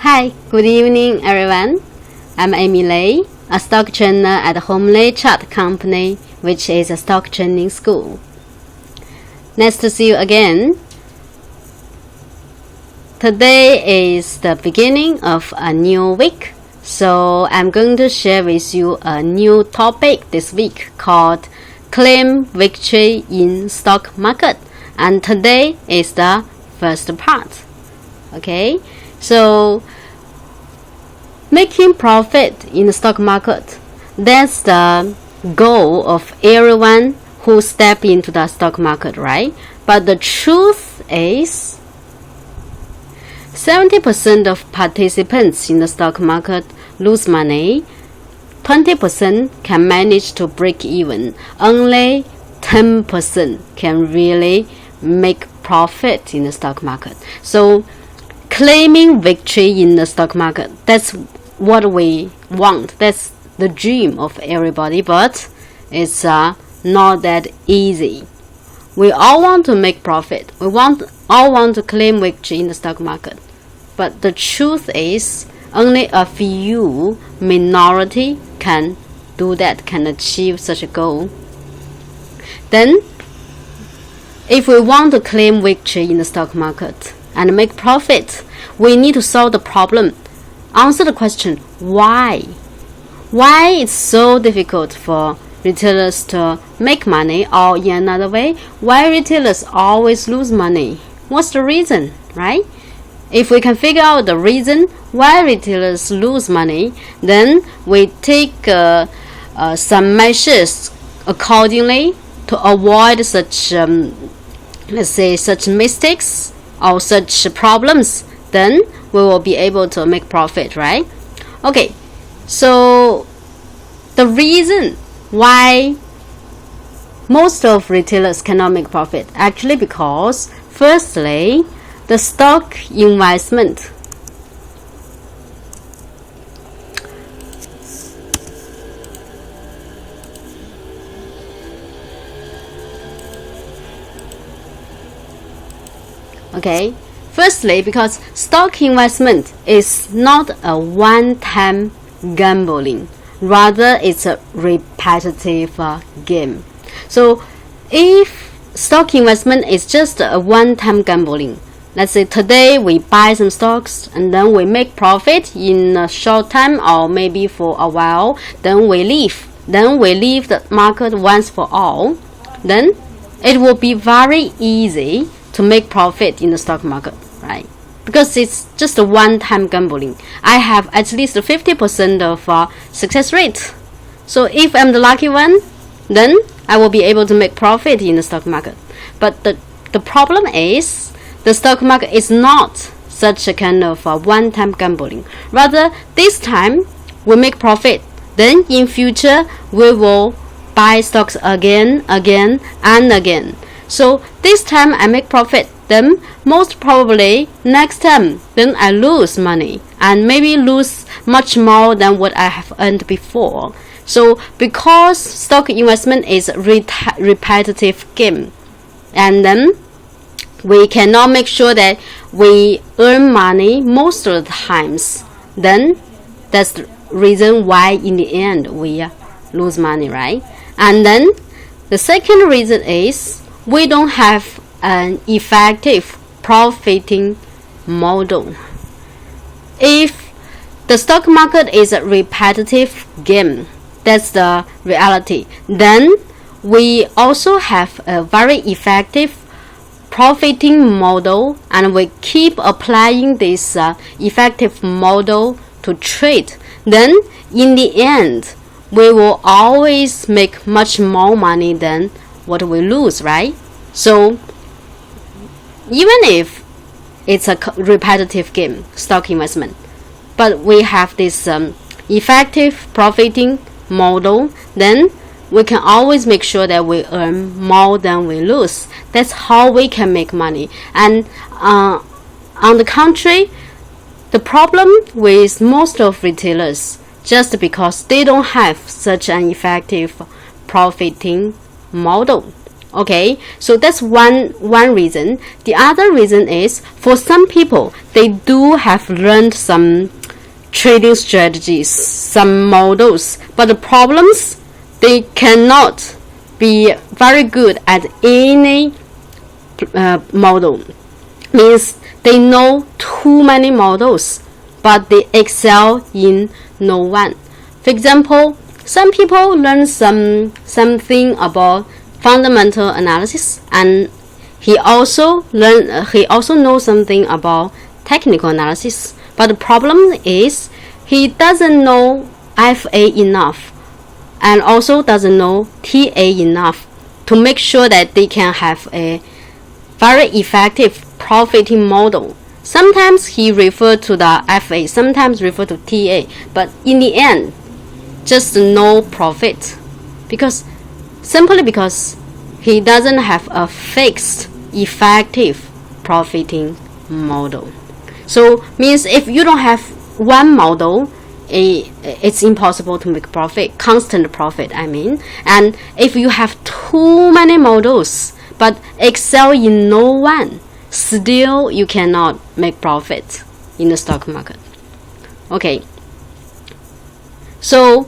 Hi, good evening everyone. I'm Amy Lei, a stock trainer at Homely Chart Company, which is a stock training school. Nice to see you again. Today is the beginning of a new week, so I'm going to share with you a new topic this week called Claim Victory in Stock Market, and today is the first part. Okay, so making profit in the stock market, that's the goal of everyone who step into the stock market, right? But the truth is 70% of participants in the stock market lose money, 20% can manage to break even, only 10% can really make profit in the stock market. So claiming victory in the stock market, that's what we want. That's the dream of everybody, but it's not that easy. We all want to make profit. We all want to claim victory in the stock market. But the truth is, only a few minority can do that, can achieve such a goal. Then, if we want to claim victory in the stock market and make profit, we need to solve the problem. Answer the question, why? Why it's so difficult for retailers to make money, or in another way, why retailers always lose money? What's the reason, right? If we can figure out the reason why retailers lose money, then we take some measures accordingly to avoid such, such mistakes or such problems. Then we will be able to make profit, right? Okay, so the reason why most of retailers cannot make profit, actually because firstly, the stock investment. Okay, firstly, because stock investment is not a one-time gambling, rather it's a repetitive game. So if stock investment is just a one-time gambling, let's say today we buy some stocks and then we make profit in a short time or maybe for a while, then we leave the market once for all, then it will be very easy to make profit in the stock market, right? Because it's just a one-time gambling. I have at least 50% of success rate. So if I'm the lucky one, then I will be able to make profit in the stock market. But the problem is the stock market is not such a kind of one-time gambling. Rather, this time we make profit. Then in future we will buy stocks again and again. So this time I make profit, then most probably next time then I lose money and maybe lose much more than what I have earned before. So because stock investment is a repetitive game, and then we cannot make sure that we earn money most of the times, then that's the reason why in the end we lose money, right? And then the second reason is we don't have an effective profiting model. If the stock market is a repetitive game, that's the reality, then we also have a very effective profiting model, and we keep applying this effective model to trade. Then in the end, we will always make much more money than what we lose, right? So even if it's a repetitive game, stock investment, but we have this effective profiting model, then we can always make sure that we earn more than we lose. That's how we can make money. And on the contrary, the problem with most of retailers, just because they don't have such an effective profiting model. Okay, so that's one reason. The other reason is for some people, they do have learned some trading strategies, some models, but the problems, they cannot be very good at any model. Means they know too many models, but they excel in no one. For example, some people learn something about fundamental analysis, and he also knows something about technical analysis. But the problem is he doesn't know FA enough, and also doesn't know TA enough to make sure that they can have a very effective profiting model. Sometimes he referred to the FA, sometimes refer to TA, but in the end, just no profit, simply because he doesn't have a fixed, effective profiting model. So means if you don't have one model, it's impossible to make profit, constant profit, I mean. And if you have too many models but excel in no one, still you cannot make profit in the stock market. Okay, so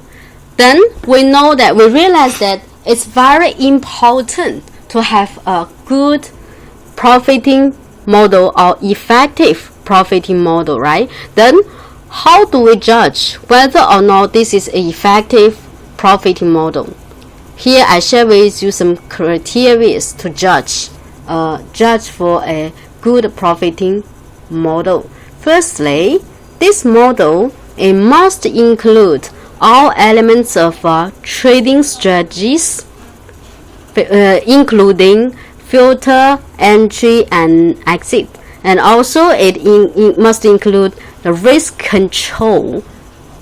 then we realize that it's very important to have a good profiting model or effective profiting model, right? Then how do we judge whether or not this is an effective profiting model? Here I share with you some criteria to judge for a good profiting model. Firstly, this model, it must include all elements of trading strategies, including filter, entry, and exit. And also it must include the risk control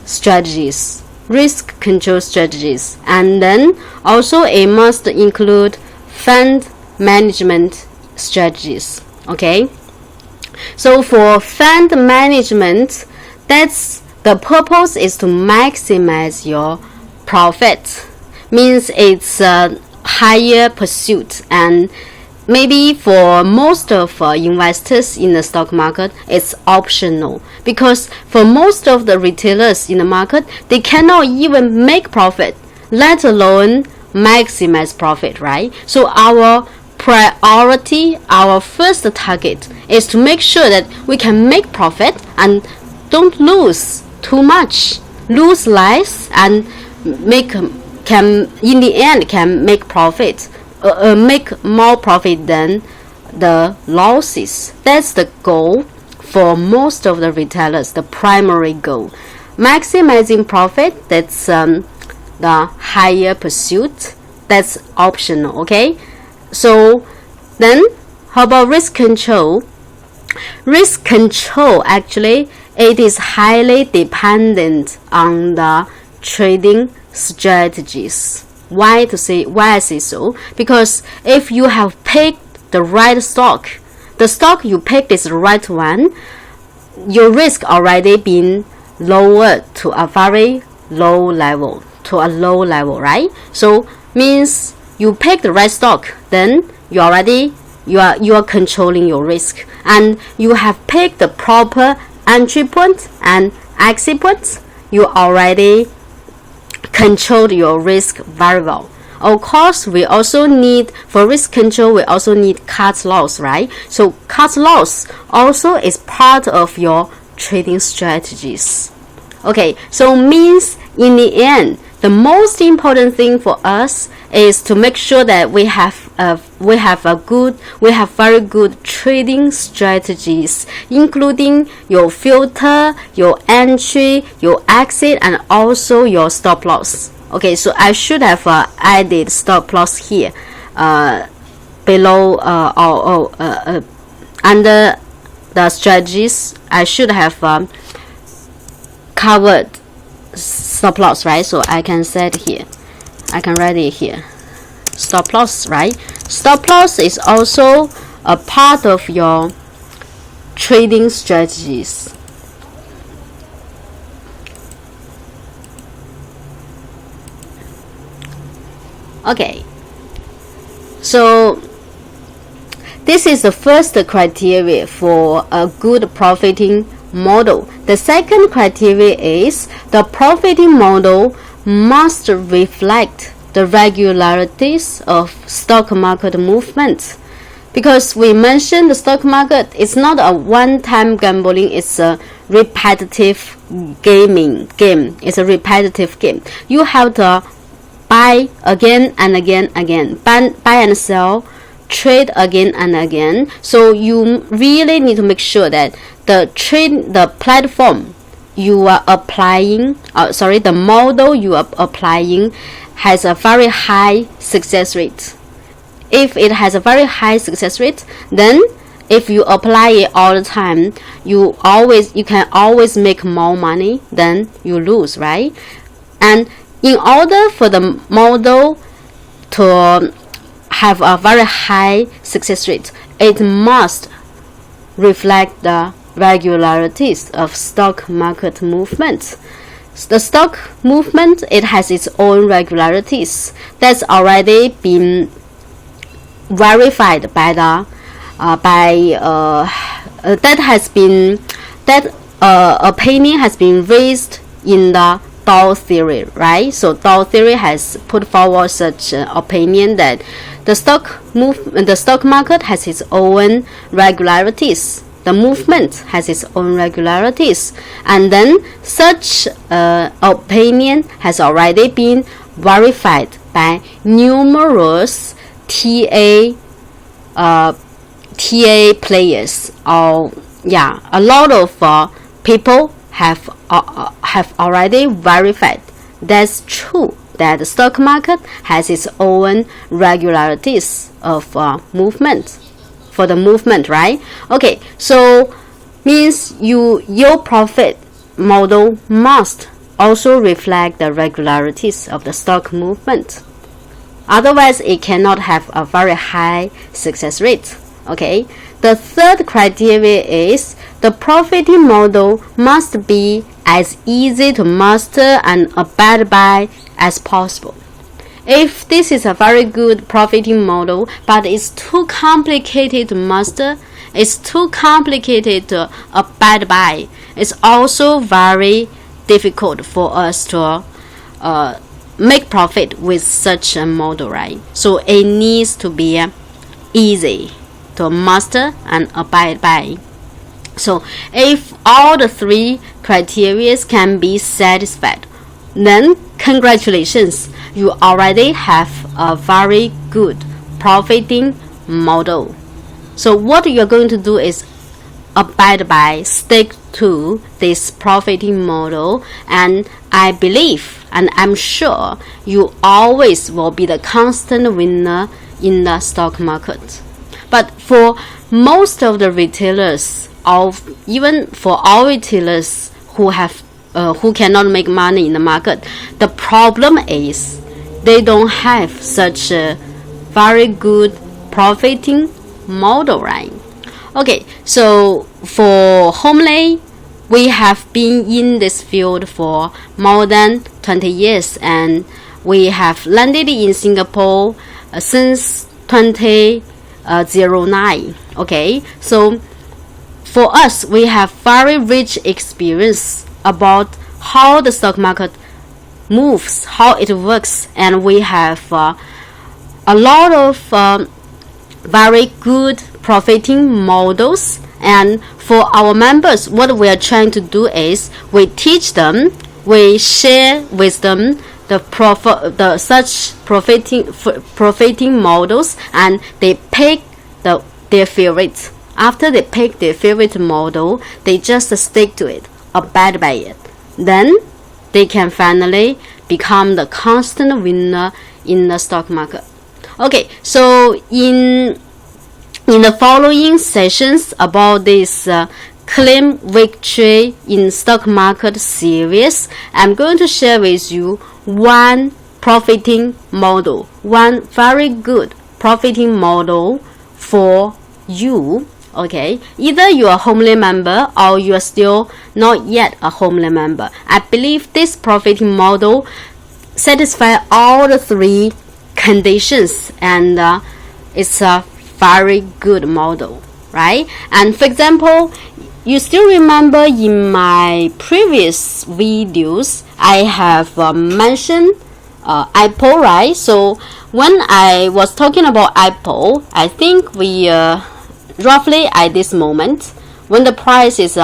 strategies. And then also it must include fund management strategies. Okay, so for fund management, that's the purpose is to maximize your profit. Means it's a higher pursuit, and maybe for most of investors in the stock market, it's optional, because for most of the retailers in the market, they cannot even make profit, let alone maximize profit, right? So our priority, our first target is to make sure that we can make profit and don't lose too much, lose less, and in the end can make profit, make more profit than the losses. That's the goal for most of the retailers, the primary goal. Maximizing profit, that's the higher pursuit, that's optional. Okay, so then how about risk control? Risk control, actually, it is highly dependent on the trading strategies. Why I say so? Because if you have picked the right stock, the stock you picked is the right one, your risk already been lowered to a very low level, right? So means you pick the right stock, then you are controlling your risk, and you have picked the proper entry point and exit points. You already control your risk very well. Of course, we also need, for risk control, we also need cut loss, right? So cut loss also is part of your trading strategies. Okay, so means in the end, the most important thing for us is to make sure that we have very good trading strategies, including your filter, your entry, your exit, and also your stop loss. Okay, so I should have added stop loss here, below under the strategies. I should have covered stop loss, right? So I can set here, I can write it here, stop loss, right? Stop loss is also a part of your trading strategies. Okay, So this is the first criteria for a good profiting model. The second criteria is the profiting model must reflect the regularities of stock market movements. Because we mentioned the stock market is not a one-time gambling, it's a repetitive game. It's a repetitive game. You have to buy again and again, buy and sell, trade again and again. So you really need to make sure that the platform you are applying, the model you are applying has a very high success rate. If it has a very high success rate, then if you apply it all the time, you can always make more money than you lose, right? And in order for the model to have a very high success rate, it must reflect the regularities of stock market movements. The stock movement, it has its own regularities that's already been verified by the opinion has been raised in the Dow theory, right? So Dow theory has put forward such opinion that the stock market has its own regularities. The movement has its own regularities, and then such opinion has already been verified by numerous TA players. A lot of people have already verified that's true, that the stock market has its own regularities of movement, for the movement, right? Okay, so means your profit model must also reflect the regularities of the stock movement. Otherwise, it cannot have a very high success rate. Okay. The third criteria is the profiting model must be as easy to master and abide by as possible. If this is a very good profiting model, but it's too complicated to master, it's too complicated to abide by, it's also very difficult for us to make profit with such a model, right? So it needs to be easy to master and abide by. So if all the three criteria can be satisfied, then congratulations, you already have a very good profiting model. So what you're going to do is abide by, stick to this profiting model, and I believe and I'm sure you always will be the constant winner in the stock market. But for most of the retailers, even for our retailers who cannot make money in the market, the problem is they don't have such a very good profiting model, right? Okay, so for Homelay, we have been in this field for more than 20 years, and we have landed in Singapore since 2009. Okay, so for us, we have very rich experience about how the stock market moves, how it works, and we have a lot of very good profiting models. And for our members, what we are trying to do is we teach them, we share with them the such profiting models, and they pick their favorites. After they pick their favorite model, they just stick to it, abide by it. Then they can finally become the constant winner in the stock market. Okay, so in the following sessions about this claim victory in stock market series, I'm going to share with you one profiting model, one very good profiting model for you. Okay, either you are a Homelay member or you are still not yet a Homelay member. I believe this profiting model satisfies all the three conditions, and it's a very good model, right? And for example, you still remember in my previous videos, I have mentioned Apple, right? So when I was talking about Apple, I think we roughly at this moment, when the price is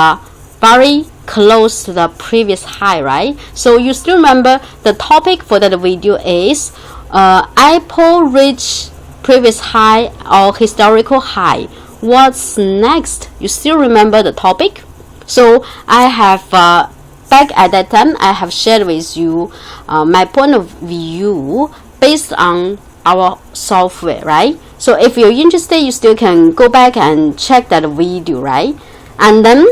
very close to the previous high, right? So you still remember the topic for that video is Apple reach previous high or historical high. What's next? You still remember the topic? So I have back at that time, I have shared with you my point of view based on our software, right? So if you're interested, you still can go back and check that video, right? And then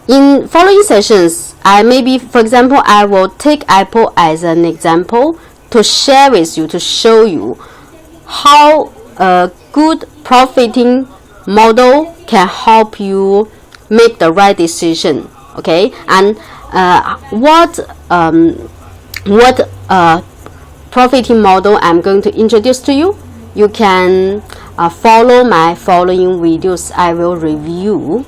in following sessions, for example, I will take Apple as an example to share with you, to show you how a good profiting model can help you make the right decision, okay? And what profiting model I'm going to introduce to you, you can follow my following videos. I will review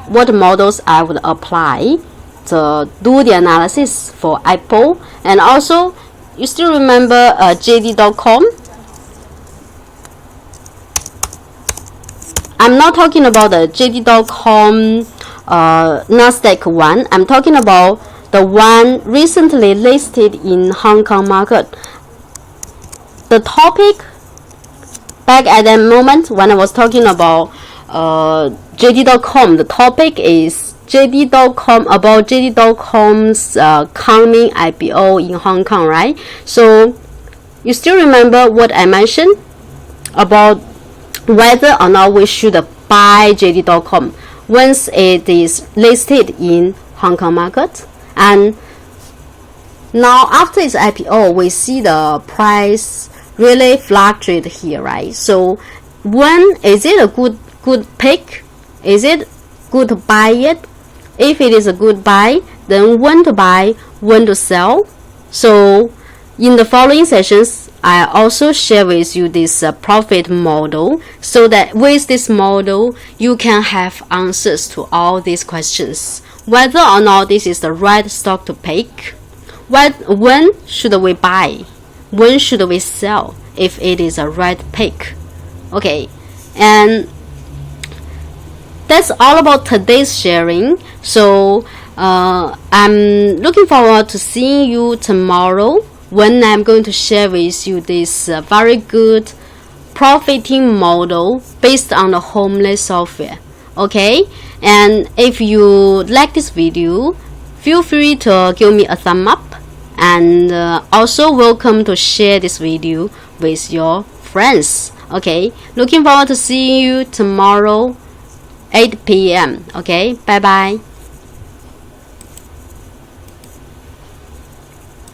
what models I would apply to do the analysis for Apple. And also, you still remember JD.com? I'm not talking about the JD.com Nasdaq one. I'm talking about the one recently listed in Hong Kong market. The topic back at that moment when I was talking about JD.com, the topic is about JD.com's coming IPO in Hong Kong, right? So you still remember what I mentioned about whether or not we should buy JD.com once it is listed in Hong Kong market. And now after its IPO, we see the price really fluctuate here, right? So when is it a good pick? Is it good to buy it? If it is a good buy, then when to buy, when to sell. So in the following sessions, I also share with you this profit model, so that with this model you can have answers to all these questions, whether or not this is the right stock to pick, when should we buy, when should we sell if it is a right pick. Okay, and that's all about today's sharing. So I'm looking forward to seeing you tomorrow when I'm going to share with you this very good profiting model based on the Homeless software. Okay, and if you like this video, feel free to give me a thumb up, and also welcome to share this video with your friends. Okay, looking forward to seeing you tomorrow 8 p.m. Okay, bye bye.